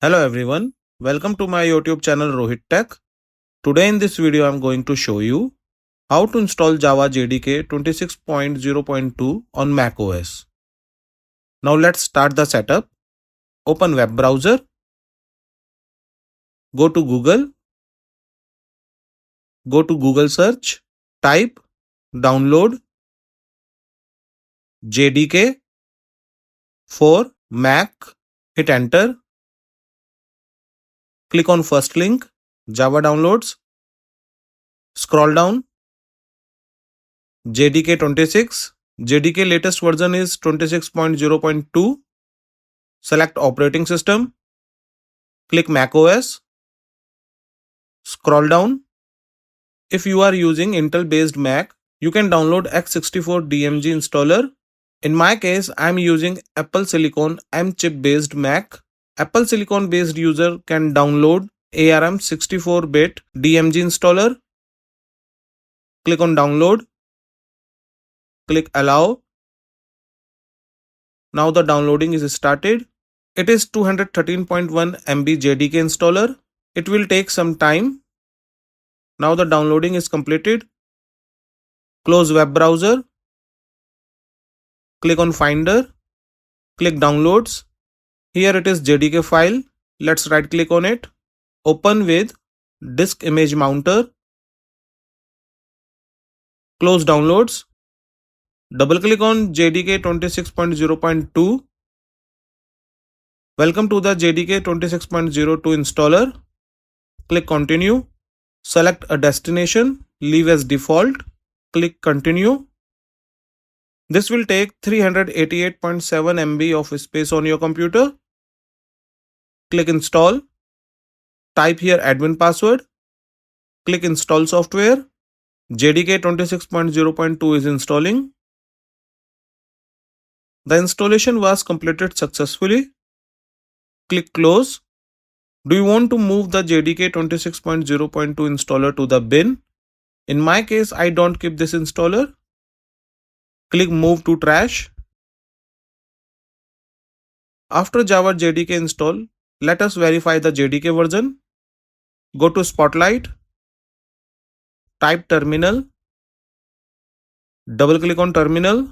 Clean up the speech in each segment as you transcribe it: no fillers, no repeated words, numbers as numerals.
Hello everyone, welcome to my YouTube channel Rohit Tech. Today in this video I am going to show you how to install Java JDK 26.0.2 on macOS. Now let's start the setup. Open web browser, go to Google search, type download JDK for Mac, hit enter. Click on first link, Java downloads. Scroll down, JDK 26. JDK latest version is 26.0.2. Select operating system. Click macOS. Scroll down. If you are using Intel based Mac, you can download x64 DMG installer. In my case, I am using Apple Silicon M chip based Mac. Apple Silicon based user can download ARM 64-bit DMG installer. Click on download. Click allow. Now the downloading is started. It is 213.1 MB JDK installer. It will take some time. Now the downloading is completed. Close web browser. Click on Finder. Click Downloads. Here it is JDK file. Let's right click on it. Open with Disk Image Mounter. Close Downloads. Double click on JDK 26.0.2. Welcome to the JDK 26.02 installer. Click Continue. Select a destination. Leave as default. Click Continue. This will take 388.7 MB of space on your computer. Click Install. Type here admin password. Click Install software. JDK 26.0.2 is installing. The installation was completed successfully. Click Close. Do you want to move the JDK 26.0.2 installer to the bin? In my case, I don't keep this installer. Click Move to Trash. After Java JDK install, let us verify the JDK version. Go to Spotlight. Type terminal. Double click on terminal.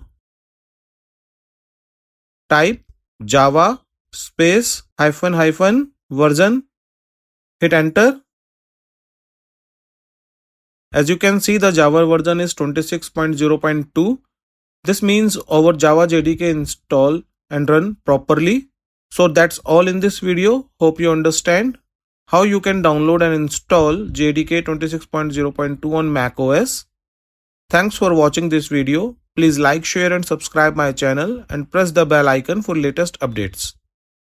Type Java space ---- version. Hit enter. As you can see, the Java version is 26.0.2. This means our Java JDK install and run properly. So that's all in this video. Hope you understand how you can download and install JDK 26.0.2 on macOS. Thanks for watching this video. Please like, share and subscribe my channel and press the bell icon for latest updates.